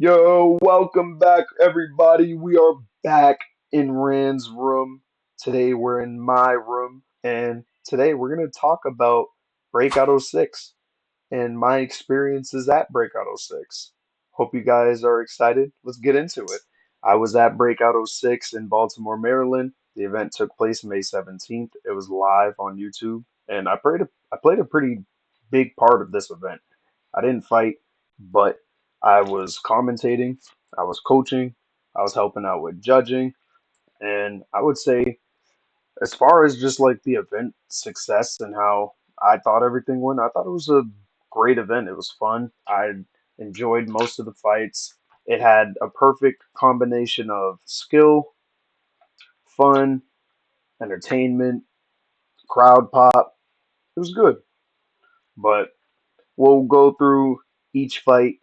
Yo, welcome back, everybody. We are back in Rand's room. Today we're in my room, and today we're going to talk about Breakout '06 and my experiences at Breakout '06. Hope you guys are excited. Let's get into it. I was at Breakout '06 in Baltimore, Maryland. The event took place May 17th. It was live on YouTube, and I played a pretty big part of this event. I didn't fight, but I was commentating, I was coaching, I was helping out with judging, and I would say, as far as just like the event success and how I thought everything went, I thought it was a great event. It was fun. I enjoyed most of the fights. It had a perfect combination of skill, fun, entertainment, crowd pop. It was good, but we'll go through each fight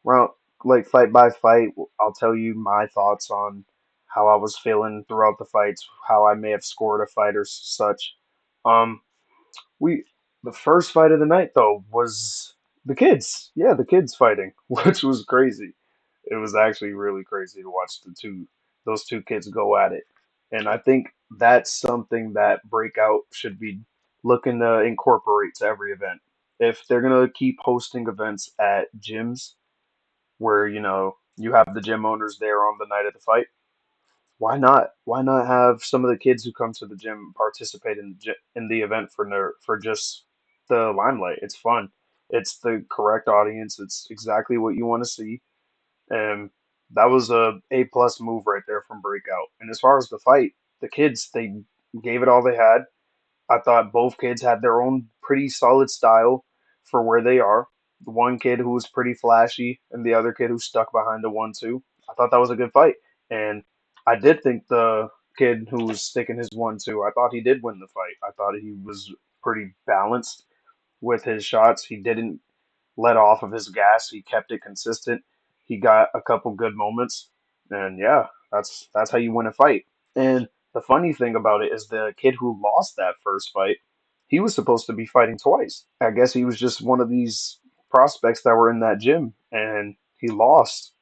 round, like fight by fight. I'll tell you my thoughts on how I was feeling throughout the fights, how I may have scored a fight or such. Um, we the first fight of the night though was the kids. Yeah, the kids fighting, which was crazy. It was actually really crazy to watch those two kids go at it. And I think that's something that Breakout should be looking to incorporate to every event. If they're gonna keep hosting events at gyms where, you have the gym owners there on the night of the fight, why not? Why not have some of the kids who come to the gym participate in the event for just the limelight? It's fun. It's the correct audience. It's exactly what you want to see. And that was a plus move right there from Breakout. And as far as the fight, the kids, they gave it all they had. I thought both kids had their own pretty solid style for where they are. The one kid who was pretty flashy and the other kid who stuck behind the 1-2. I thought that was a good fight. And I did think the kid who was sticking his 1-2, I thought he did win the fight. I thought he was pretty balanced with his shots. He didn't let off of his gas. He kept it consistent. He got a couple good moments, and yeah, that's how you win a fight. And the funny thing about it is the kid who lost that first fight, he was supposed to be fighting twice. I guess he was just one of these prospects that were in that gym, and he lost.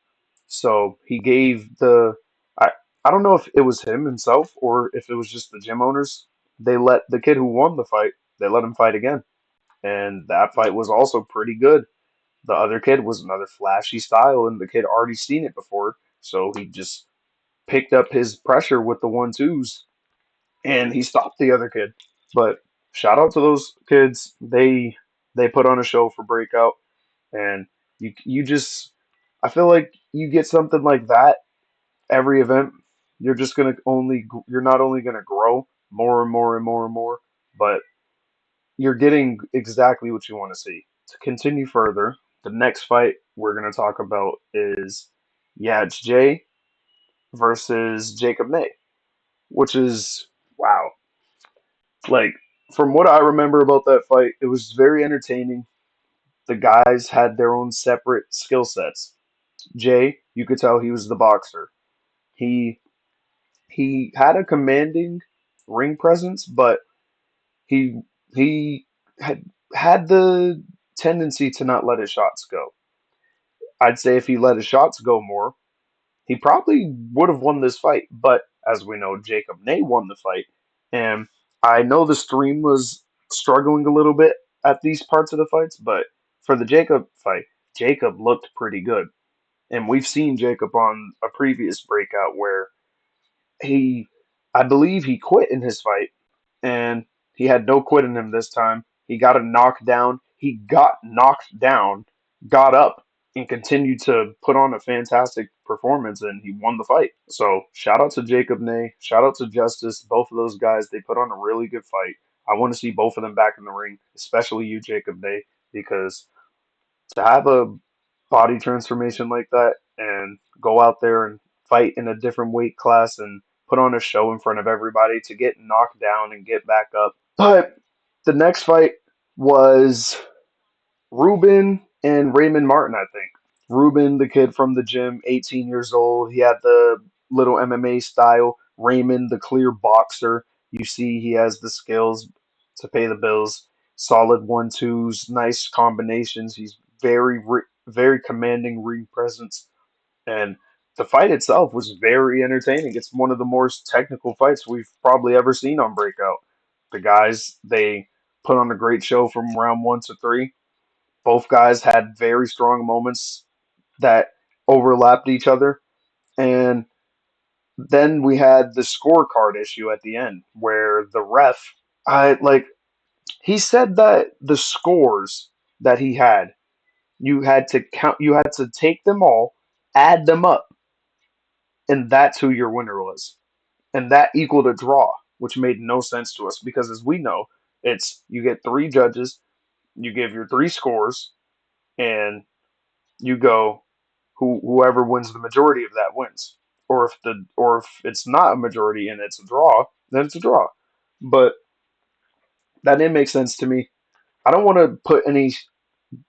So he gave I I don't know if it was him himself or if it was just the gym owners. They let the kid who won the fight, they let him fight again, and that fight was also pretty good. The other kid was another flashy style, and the kid already seen it before, so he just picked up his pressure with the 1-2s, and he stopped the other kid. But shout out to those kids. They put on a show for Breakout, and you just I feel like you get something like that every event. You're not only gonna grow more and more and more and more, but you're getting exactly what you want to see. To continue further, the next fight we're going to talk about is Yaj J versus Jacob Ney, which is wow. Like, from what I remember about that fight, it was very entertaining. The guys had their own separate skill sets. Jay, you could tell he was the boxer. He he had a commanding ring presence, but he he had the tendency to not let his shots go. I'd say if he let his shots go more, he probably would have won this fight. But as we know, Jacob Ney won the fight. And I know the stream was struggling a little bit at these parts of the fights, but for the Jacob fight, Jacob looked pretty good. And we've seen Jacob on a previous breakout where he, I believe he quit in his fight, and he had no quit in him this time. He got a knockdown. He got knocked down, got up, and continued to put on a fantastic performance, and he won the fight. So shout out to Jacob Ney, shout out to Justice. Both of those guys, they put on a really good fight. I want to see both of them back in the ring, especially you, Jacob Ney, because to have a body transformation like that and go out there and fight in a different weight class and put on a show in front of everybody to get knocked down and get back up. But the next fight was Reuben and Raymond Martin, I think. Reuben, the kid from the gym, 18 years old. He had the little MMA style. Raymond, the clear boxer. You see, he has the skills to pay the bills. Solid 1-2s, nice combinations. He's very commanding ring presence. And the fight itself was very entertaining. It's one of the most technical fights we've probably ever seen on Breakout. The guys, they put on a great show from round one to three. Both guys had very strong moments that overlapped each other. And then we had the scorecard issue at the end where the ref, I like, he said that the scores that he had, you had to count, you had to take them all, add them up, and that's who your winner was. And that equaled a draw, which made no sense to us because, as we know, it's you get three judges, you give your three scores, and you go whoever wins the majority of that wins. Or if it's not a majority and it's a draw, then it's a draw. But that didn't make sense to me. I don't want to put any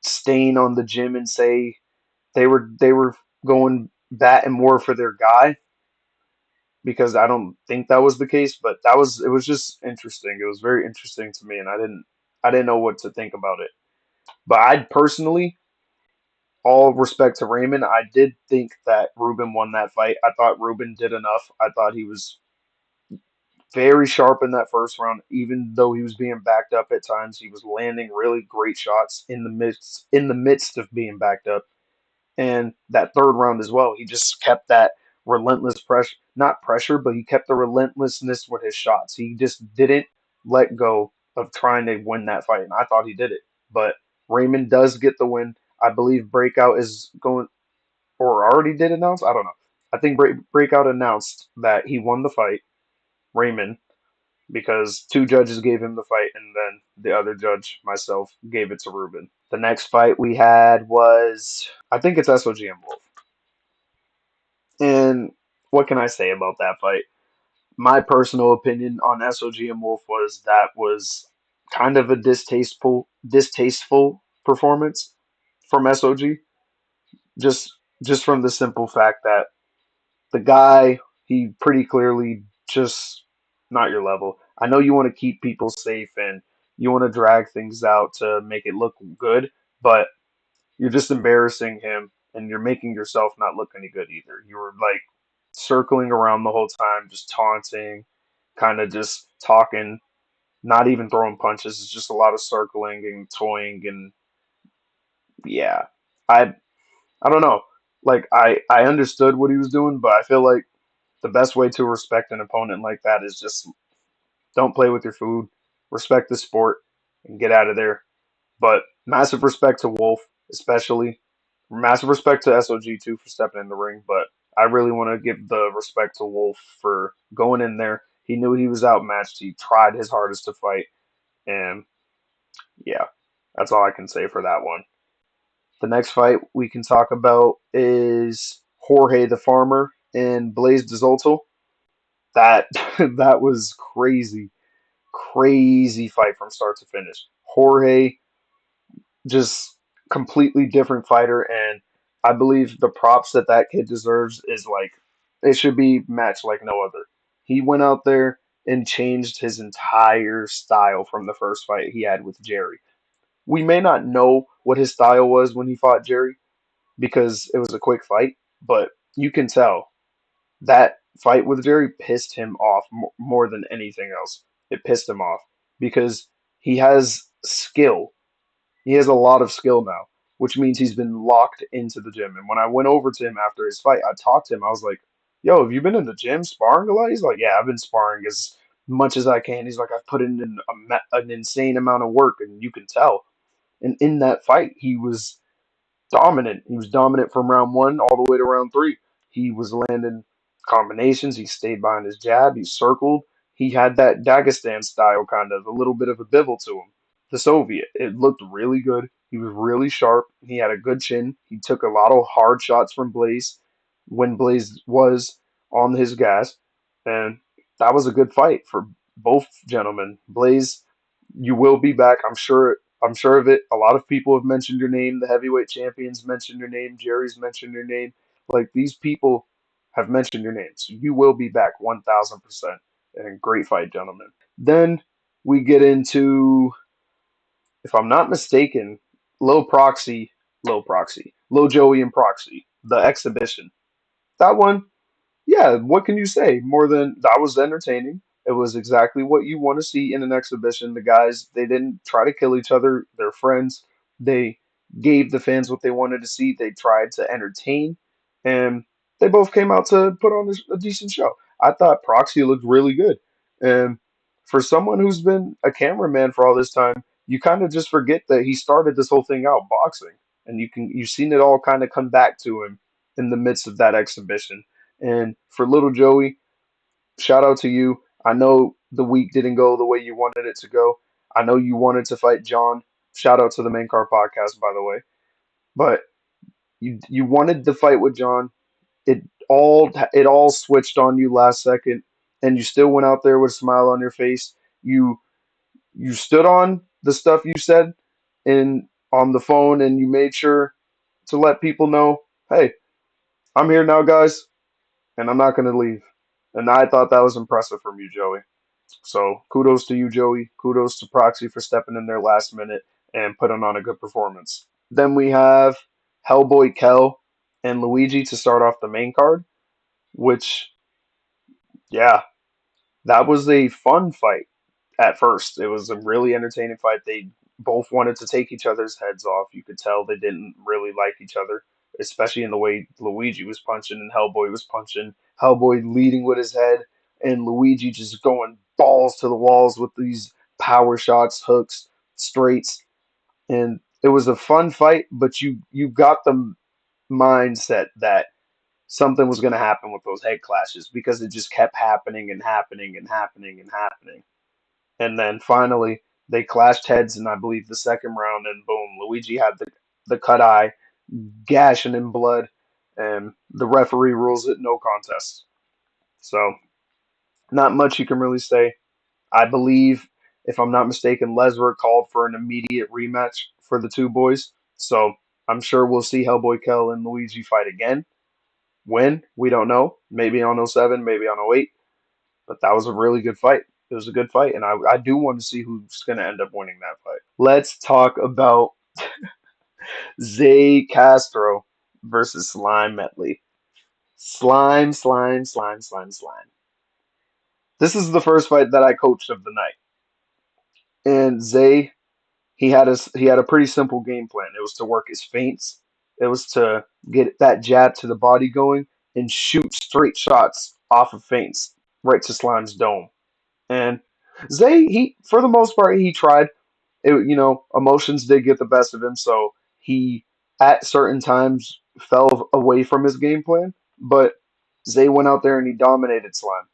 stain on the gym and say they were going bat and more for their guy because I don't think that was the case, but it was just interesting. It was very interesting to me, and I didn't know what to think about it. But I personally, all respect to Raymond, I did think that Reuben won that fight. I thought Reuben did enough. I thought he was very sharp in that first round, even though he was being backed up at times. He was landing really great shots in the midst of being backed up. And that third round as well, he just kept that relentless pressure, not pressure, but he kept the relentlessness with his shots. He just didn't let go of trying to win that fight, and I thought he did it. But Raymond does get the win. I believe Breakout is going, or already did announce. I don't know. I think Breakout announced that he won the fight, Raymond, because two judges gave him the fight, and then the other judge, myself, gave it to Reuben. The next fight we had was, I think it's SOG and Wolf. And what can I say about that fight? My personal opinion on SOG and Wolf was that was kind of a distasteful performance from SOG. Just just from the simple fact that the guy, he pretty clearly just not your level. I know you want to keep people safe and you want to drag things out to make it look good, but you're just embarrassing him and you're making yourself not look any good either. You were like circling around the whole time, just taunting, kind of just talking, not even throwing punches. It's just a lot of circling and toying and yeah. I I don't know. Like I understood what he was doing, but I feel like the best way to respect an opponent like that is just don't play with your food, respect the sport, and get out of there. But massive respect to Wolf, especially. Massive respect to SOG too for stepping in the ring. But I really want to give the respect to Wolf for going in there. He knew he was outmatched. He tried his hardest to fight. And yeah, that's all I can say for that one. The next fight we can talk about is Jorge the Farmer and Blaze DeZolto. That that was crazy, crazy fight from start to finish. Jorge, just completely different fighter, and I believe the props that that kid deserves is like it should be matched like no other. He went out there and changed his entire style from the first fight he had with Jerry. We may not know what his style was when he fought Jerry because it was a quick fight, but you can tell that fight with Jerry pissed him off more than anything else. It pissed him off because he has skill. He has a lot of skill now, which means he's been locked into the gym. And when I went over to him after his fight, I talked to him. I was like, "Yo, have you been in the gym sparring a lot?" He's like, "Yeah, I've been sparring as much as I can." He's like, "I've put in an insane amount of work, and you can tell." And in that fight, he was dominant. He was dominant from round one all the way to round three. He was landing combinations. He stayed behind his jab. He circled. He had that Dagestan style kind of, a little bit of a bivel to him. The Soviet. It looked really good. He was really sharp. He had a good chin. He took a lot of hard shots from Blaze when Blaze was on his gas. And that was a good fight for both gentlemen. Blaze, you will be back. I'm sure of it. A lot of people have mentioned your name. The heavyweight champions mentioned your name. Jerry's mentioned your name. Like these people have mentioned your name. So you will be back 1000%. And great fight, gentlemen. Then we get into, if I'm not mistaken, low proxy, low proxy, low Joey and proxy, the exhibition. That one, yeah, what can you say? More than that was entertaining. It was exactly what you want to see in an exhibition. The guys, they didn't try to kill each other. They're friends. They gave the fans what they wanted to see. They tried to entertain, and they both came out to put on a decent show. I thought Proxy looked really good. And for someone who's been a cameraman for all this time, you kind of just forget that he started this whole thing out boxing, and you've seen it all kind of come back to him in the midst of that exhibition. And for little Joey, shout out to you. I know the week didn't go the way you wanted it to go. I know you wanted to fight John. Shout out to the Main Card Podcast, by the way. But you wanted the fight with John. It it all switched on you last second, and you still went out there with a smile on your face. You you stood on the stuff you said in on the phone, and you made sure to let people know, hey, I'm here now, guys, and I'm not going to leave. And I thought that was impressive from you, Joey. So kudos to you, Joey. Kudos to Proxy for stepping in there last minute and putting on a good performance. Then we have Hellboy Kel and Luigi to start off the main card, which, yeah, that was a fun fight at first. It was a really entertaining fight. They both wanted to take each other's heads off. You could tell they didn't really like each other, especially in the way Luigi was punching and Hellboy was punching. Hellboy leading with his head, and Luigi just going balls to the walls with these power shots, hooks, straights. And it was a fun fight, but you got the mindset that something was going to happen with those head clashes because it just kept happening and happening and happening and happening. And then finally, they clashed heads in, I believe, the second round, and boom, Luigi had the cut eye, gashing in blood, and the referee rules it no contest. So, not much you can really say. I believe, if I'm not mistaken, Lesnar called for an immediate rematch for the two boys. So, I'm sure we'll see Hellboy Kell and Luigi fight again. When? We don't know. Maybe on '07, maybe on '08. But that was a really good fight. It was a good fight, and I do want to see who's going to end up winning that fight. Let's talk about Zay Castro versus Slime Metley. Slime, slime, slime, slime, slime. This is the first fight that I coached of the night, and Zay he had a pretty simple game plan. It was to work his feints. It was to get that jab to the body going and shoot straight shots off of feints right to Slime's dome. And Zay, he for the most part, he tried. Emotions did get the best of him, so he at certain times fell away from his game plan. But Zay went out there and he dominated Slime.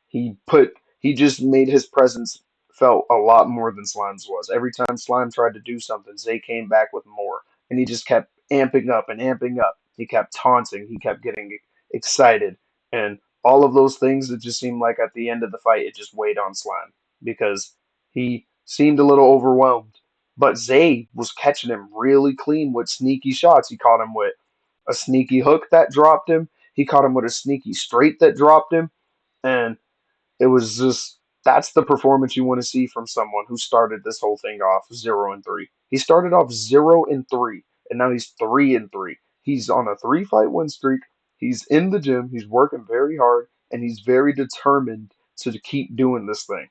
He just made his presence felt a lot more than Slime's was. Every time Slime tried to do something, Zay came back with more, and he just kept amping up and amping up. He kept taunting, he kept getting excited, and all of those things. It just seemed like at the end of the fight, it just weighed on Slime because he seemed a little overwhelmed. But Zay was catching him really clean with sneaky shots. He caught him with a sneaky hook that dropped him. He caught him with a sneaky straight that dropped him, and it was just that's the performance you want to see from someone who started this whole thing off 0-3. He started off 0-3, and now he's 3-3. He's on a three-fight win streak. He's in the gym. He's working very hard, and he's very determined to keep doing this thing.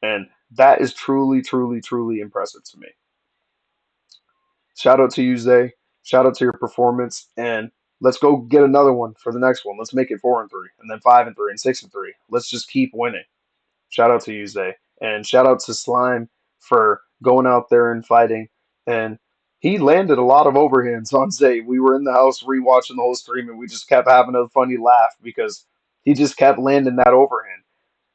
And that is truly, truly, truly impressive to me. Shout out to you, Zay. Shout out to your performance, and let's go get another one for the next one. Let's make it 4-3, and then 5-3, and 6-3. Let's just keep winning. Shout out to you, Zay. And shout out to Slime for going out there and fighting. And he landed a lot of overhands on Zay. We were in the house rewatching the whole stream and we just kept having a funny laugh because he just kept landing that overhand.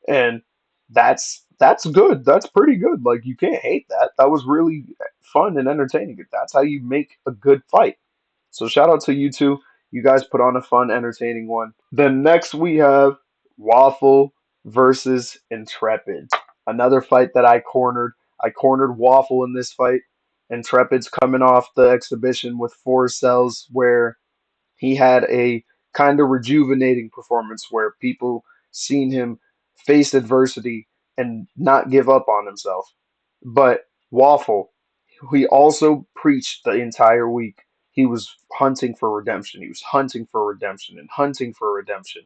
And that's good. That's pretty good. Like you can't hate that. That was really fun and entertaining. That's how you make a good fight. So shout out to you two. You guys put on a fun, entertaining one. Then next we have Waffle versus Intrepid. Another fight that I cornered. I cornered Waffle in this fight. Intrepid's coming off the exhibition with 4 cells where he had a kind of rejuvenating performance where people seen him face adversity and not give up on himself. But Waffle, he also preached the entire week. he was hunting for redemption. He was hunting for redemption and hunting for redemption.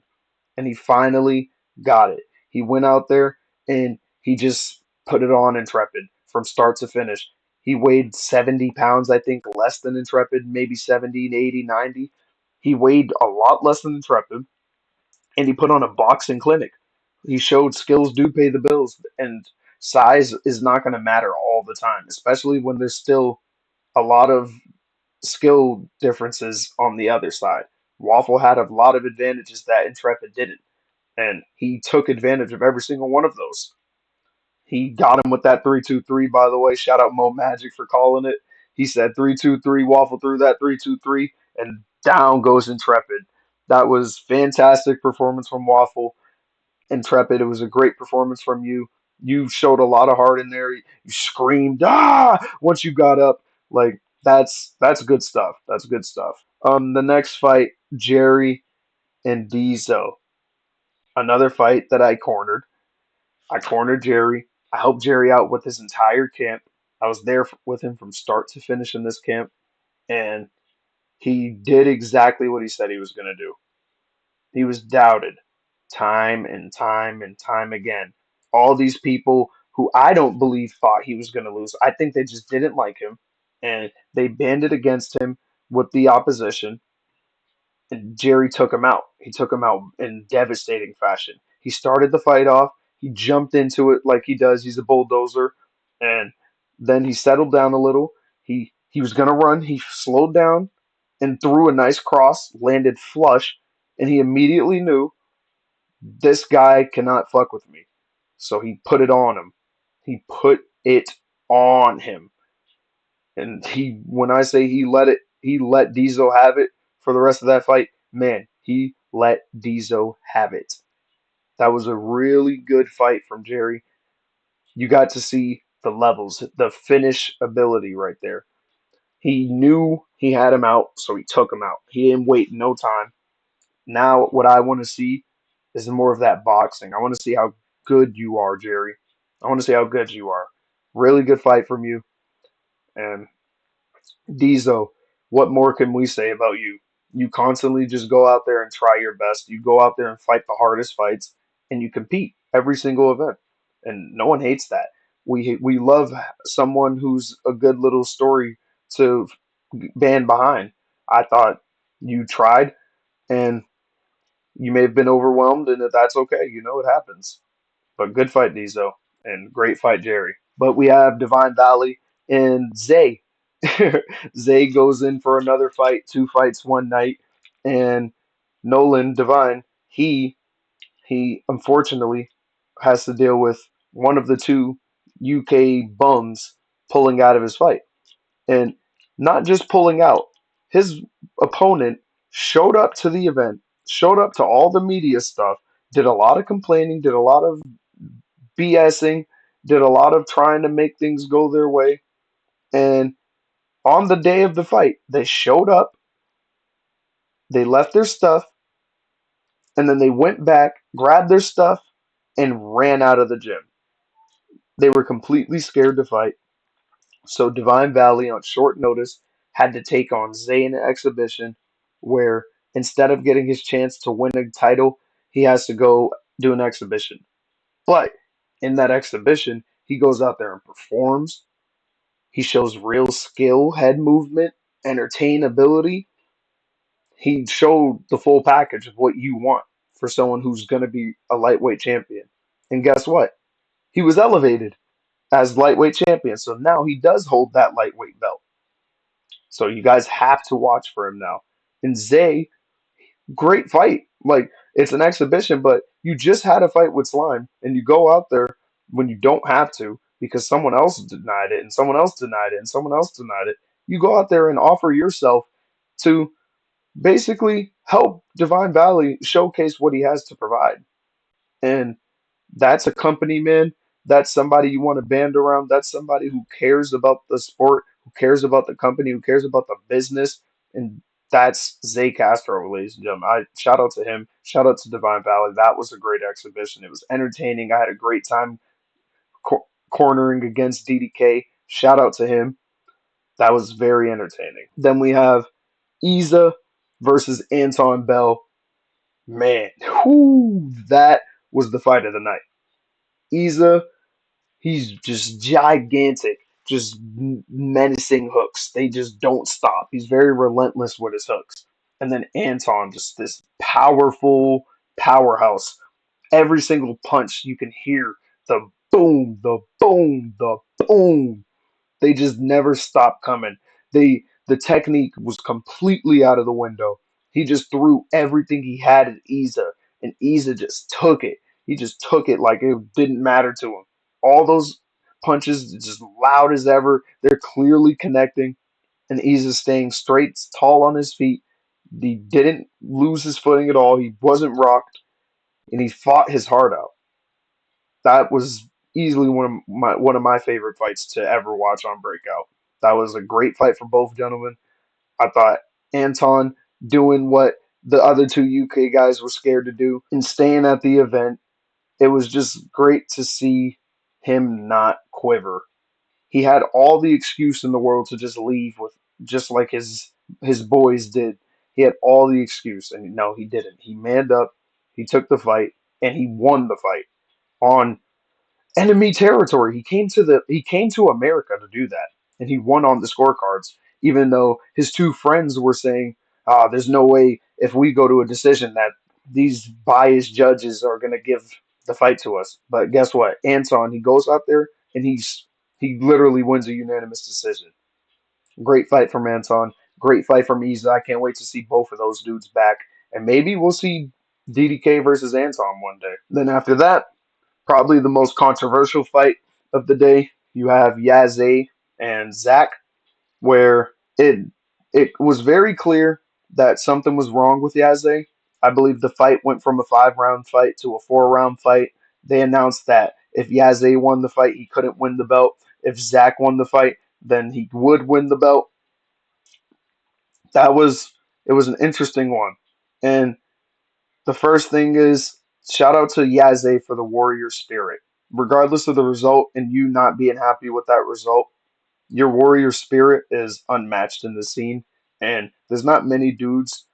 And he finally got it. He went out there and he just put it on Intrepid from start to finish. He weighed 70 pounds, I think, less than Intrepid, maybe 70, 80, 90. He weighed a lot less than Intrepid, and he put on a boxing clinic. He showed skills do pay the bills, and size is not going to matter all the time, especially when there's still a lot of skill differences on the other side. Waffle had a lot of advantages that Intrepid didn't, and he took advantage of every single one of those. He got him with that 3-2-3, by the way. Shout out Mo Magic for calling it. He said 3-2-3, Waffle through that 3-2-3, and down goes Intrepid. That was fantastic performance from Waffle. Intrepid, it was a great performance from you. You showed a lot of heart in there. You screamed, ah, once you got up. Like that's good stuff. That's good stuff. The next fight, Jerry and Diesel. Another fight that I cornered. I cornered Jerry. I helped Jerry out with his entire camp. I was there with him from start to finish in this camp, and he did exactly what he said he was going to do. He was doubted time and time and time again. All these people who I don't believe thought he was going to lose. I think they just didn't like him, and they banded against him with the opposition. And Jerry took him out. He took him out in devastating fashion. He started the fight off. He jumped into it like he does. He's a bulldozer, and then he settled down a little. He was gonna run. He slowed down and threw a nice cross, landed flush, and he immediately knew this guy cannot fuck with me. So he put it on him. He put it on him. And when I say he let Diesel have it for the rest of that fight, man, he let Diesel have it. That was a really good fight from Jerry. You got to see the levels, the finish ability right there. He knew he had him out, so he took him out. He didn't wait no time. Now, what I want to see is more of that boxing. I want to see how good you are, Jerry. I want to see how good you are. Really good fight from you. And Diesel, what more can we say about you? You constantly just go out there and try your best. You go out there and fight the hardest fights, and you compete every single event. And no one hates that. We love someone who's a good little story to band behind. I thought you tried, and you may have been overwhelmed, and that's okay. You know, it happens. But good fight, Diesel, and great fight, Jerry. But we have Divine Valley and Zay. Zay goes in for another fight, two fights one night, and Nolan Divine, he unfortunately has to deal with one of the two UK bums pulling out of his fight. And not just pulling out, his opponent showed up to the event, showed up to all the media stuff, did a lot of complaining, did a lot of BSing, did a lot of trying to make things go their way. And on the day of the fight, they showed up, they left their stuff, and then they went back, grabbed their stuff, and ran out of the gym. They were completely scared to fight. So Divine Valley, on short notice, had to take on Zay in an exhibition where instead of getting his chance to win a title, he has to go do an exhibition. But in that exhibition, he goes out there and performs. He shows real skill, head movement, entertain ability. He showed the full package of what you want for someone who's going to be a lightweight champion. And guess what? He was elevated as lightweight champion. So now he does hold that lightweight belt. So you guys have to watch for him now. And Zay, great fight. Like it's an exhibition, but you just had a fight with Slime, and you go out there when you don't have to because someone else denied it, and someone else denied it, and someone else denied it. You go out there and offer yourself to basically help Divine Valley showcase what he has to provide. And that's a company man. That's somebody you want to band around. That's somebody who cares about the sport, who cares about the company, who cares about the business. And that's Zay Castro, ladies and gentlemen. Shout out to him. Shout out to Divine Valley. That was a great exhibition. It was entertaining. I had a great time cornering against DDK. Shout out to him. That was very entertaining. Then we have Isa versus Anton Bell. Man, whoo, that was the fight of the night. Isa, he's just gigantic, just menacing hooks. They just don't stop. He's very relentless with his hooks. And then Anton, just this powerful powerhouse. Every single punch you can hear the boom, the boom, the boom. They just never stopped coming. The technique was completely out of the window. He just threw everything he had at Isa, and Isa just took it. He just took it like it didn't matter to him. All those punches just loud as ever. They're clearly connecting, and Isa's staying straight, tall on his feet. He didn't lose his footing at all. He wasn't rocked, and he fought his heart out. That was easily one of my favorite fights to ever watch on Breakout. That was a great fight for both gentlemen. I thought Anton doing what the other two UK guys were scared to do and staying at the event. It was just great to see him not quiver. He had all the excuse in the world to just leave with just like his boys did. He had all the excuse, and no, he didn't. He manned up, he took the fight, and he won the fight on enemy territory. He came to America to do that, and he won on the scorecards. Even though his two friends were saying, "There's no way if we go to a decision that these biased judges are going to give the fight to us." But guess what? Anton, he goes out there and he literally wins a unanimous decision. Great fight from Anton. Great fight from Isa. I can't wait to see both of those dudes back, and maybe we'll see DDK versus Anton one day. Then after that, probably the most controversial fight of the day. You have Yaze and Zach, where it was very clear that something was wrong with Yaze. I believe the fight went from a 5 round fight to a 4 round fight. They announced that if Yaze won the fight, he couldn't win the belt. If Zach won the fight, then he would win the belt. That was it was an interesting one. And the first thing is shout out to Yaze for the warrior spirit. Regardless of the result and you not being happy with that result, your warrior spirit is unmatched in the scene. And there's not many dudes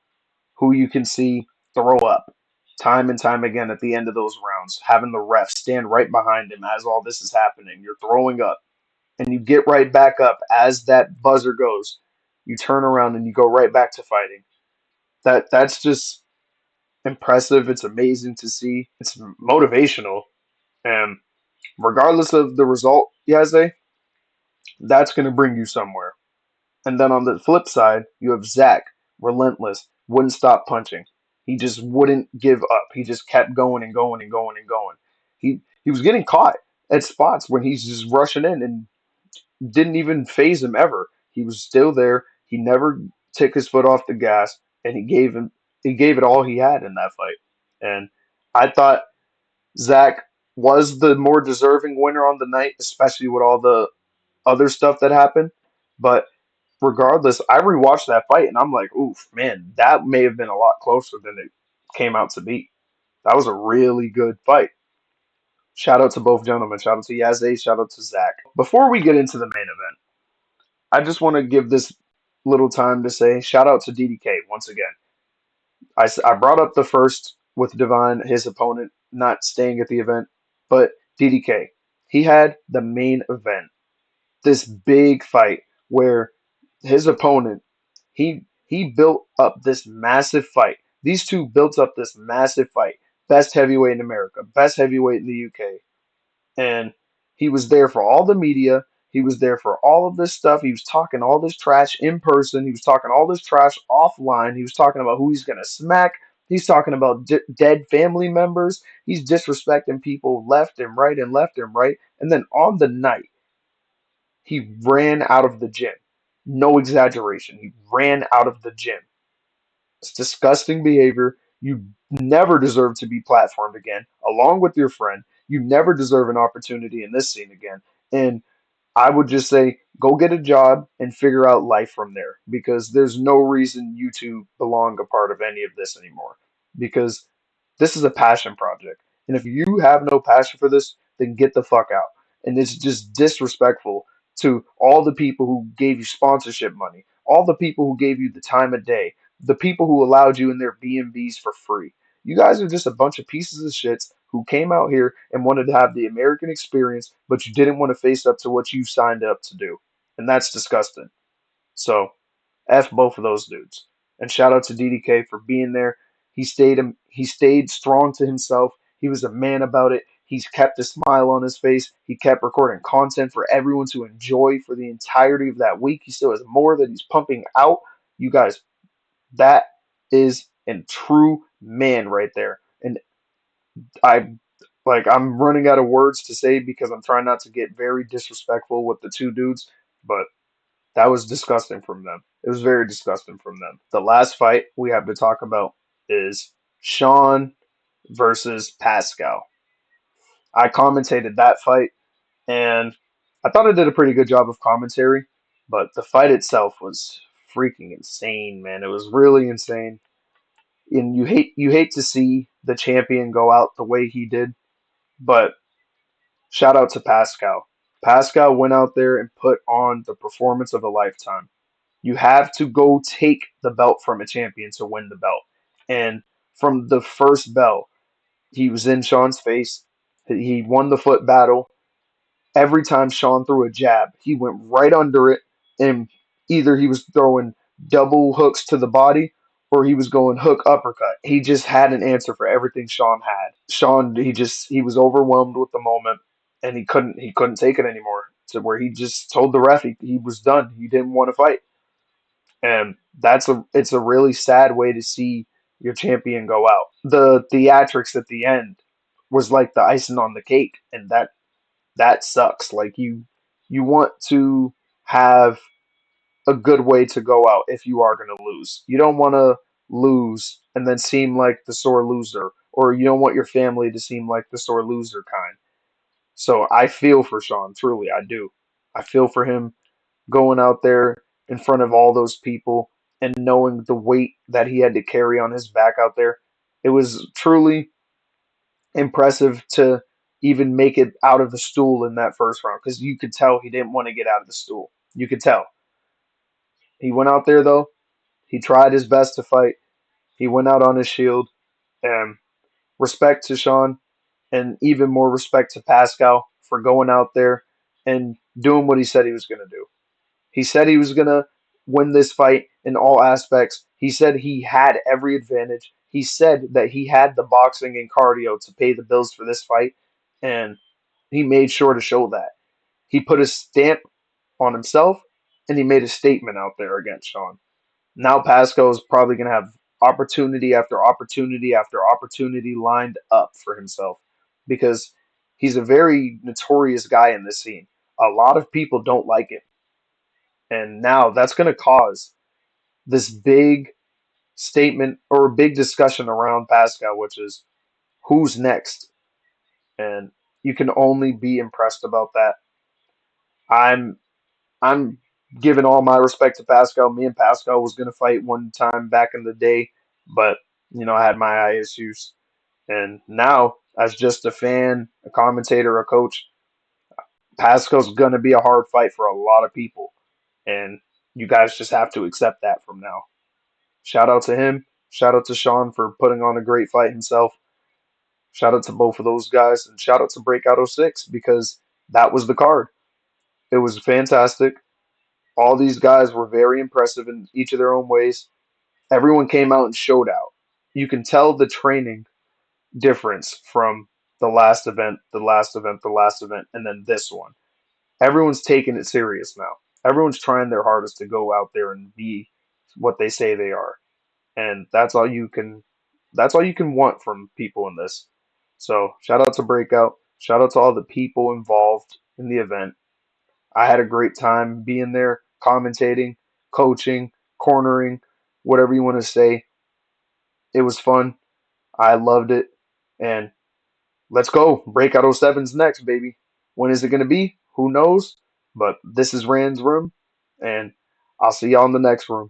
who you can see throw up time and time again at the end of those rounds, having the ref stand right behind him as all this is happening. You're throwing up and you get right back up as that buzzer goes. You turn around and you go right back to fighting. That's just impressive. It's amazing to see. It's motivational. And regardless of the result, Yaze, that's going to bring you somewhere. And then on the flip side, you have Zach, relentless, wouldn't stop punching. He just wouldn't give up. He just kept going and going and going and going. He was getting caught at spots when he's just rushing in and didn't even phase him ever. He was still there. He never took his foot off the gas, and he gave it all he had in that fight. And I thought Zach was the more deserving winner on the night, especially with all the other stuff that happened. But regardless, I rewatched that fight and I'm like, oof, man, that may have been a lot closer than it came out to be. That was a really good fight. Shout out to both gentlemen. Shout out to Yazzie. Shout out to Zach. Before we get into the main event, I just want to give this little time to say shout out to DDK once again. I brought up the first with Divine, his opponent, not staying at the event, but DDK. He had the main event, this big fight where his opponent he built up this massive fight. These two built up this massive fight. Best heavyweight in America, best heavyweight in the UK. And he was there for all the media. He was there for all of this stuff. He was talking all this trash in person. He was talking all this trash offline. He was talking about who he's going to smack. He's talking about dead family members. He's disrespecting people left and right and left and right. And then on the night, he ran out of the gym. No exaggeration. He ran out of the gym. It's disgusting behavior. You never deserve to be platformed again, along with your friend. You never deserve an opportunity in this scene again. And I would just say go get a job and figure out life from there because there's no reason you two belong a part of any of this anymore because this is a passion project. And if you have no passion for this, then get the fuck out. And it's just disrespectful to all the people who gave you sponsorship money, all the people who gave you the time of day, the people who allowed you in their B&Bs for free. You guys are just a bunch of pieces of shits who came out here and wanted to have the American experience, but you didn't want to face up to what you signed up to do. And that's disgusting. So, F both of those dudes. And shout out to DDK for being there. He stayed strong to himself. He was a man about it. He's kept a smile on his face. He kept recording content for everyone to enjoy for the entirety of that week. He still has more that he's pumping out. You guys, that is a true man right there. And I I'm running out of words to say because I'm trying not to get very disrespectful with the two dudes, but that was disgusting from them. It was very disgusting from them. The last fight we have to talk about is Shawn versus Pascal. I commentated that fight and I thought I did a pretty good job of commentary, but the fight itself was freaking insane, man. It was really insane. And you hate to see the champion go out the way he did, but shout out to Pascal. Pascal went out there and put on the performance of a lifetime. You have to go take the belt from a champion to win the belt. And from the first bell, he was in Shawn's face. He won the foot battle. Every time Shawn threw a jab, he went right under it, and either he was throwing double hooks to the body or he was going hook uppercut. He just had an answer for everything Shawn had. Shawn, he was overwhelmed with the moment, and he couldn't take it anymore. To where he just told the ref he was done. He didn't want to fight, and it's a really sad way to see your champion go out. The theatrics at the end was like the icing on the cake, and that sucks. Like you want to have a good way to go out if you are going to lose. You don't want to lose and then seem like the sore loser, or you don't want your family to seem like the sore loser kind. So I feel for Shawn, truly, I do. I feel for him going out there in front of all those people and knowing the weight that he had to carry on his back out there. It was truly impressive to even make it out of the stool in that first round because you could tell he didn't want to get out of the stool. You could tell. He went out there though. He tried his best to fight. He went out on his shield. And respect to Shawn, and even more respect to Pascal for going out there and doing what he said he was going to do. He said he was going to win this fight in all aspects. He said he had every advantage. He said that he had the boxing and cardio to pay the bills for this fight, and he made sure to show that. He put a stamp on himself, and he made a statement out there against Shawn. Now Pascal is probably going to have opportunity after opportunity after opportunity lined up for himself because he's a very notorious guy in this scene. A lot of people don't like him. And now that's going to cause this big statement or big discussion around Pascal, which is who's next. And you can only be impressed about that. I'm I'm giving all my respect to Pascal. Me and Pascal was gonna fight one time back in the day, but I had my eye issues. And now, as just a fan, a commentator, a coach, Pascal's gonna be a hard fight for a lot of people. And you guys just have to accept that from now. Shout out to him. Shout out to Shawn for putting on a great fight himself. Shout out to both of those guys, and shout out to Breakout '06 because that was the card. It was fantastic. All these guys were very impressive in each of their own ways. Everyone came out and showed out. You can tell the training difference from the last event, the last event, the last event, and then this one. Everyone's taking it serious now. Everyone's trying their hardest to go out there and be what they say they are. And that's all you can want from people in this. So shout out to Breakout. Shout out to all the people involved in the event. I had a great time being there, commentating, coaching, cornering, whatever you want to say. It was fun. I loved it. And let's go. Breakout '07's next, baby. When is it going to be? Who knows? But this is Rand's room, and I'll see y'all in the next room.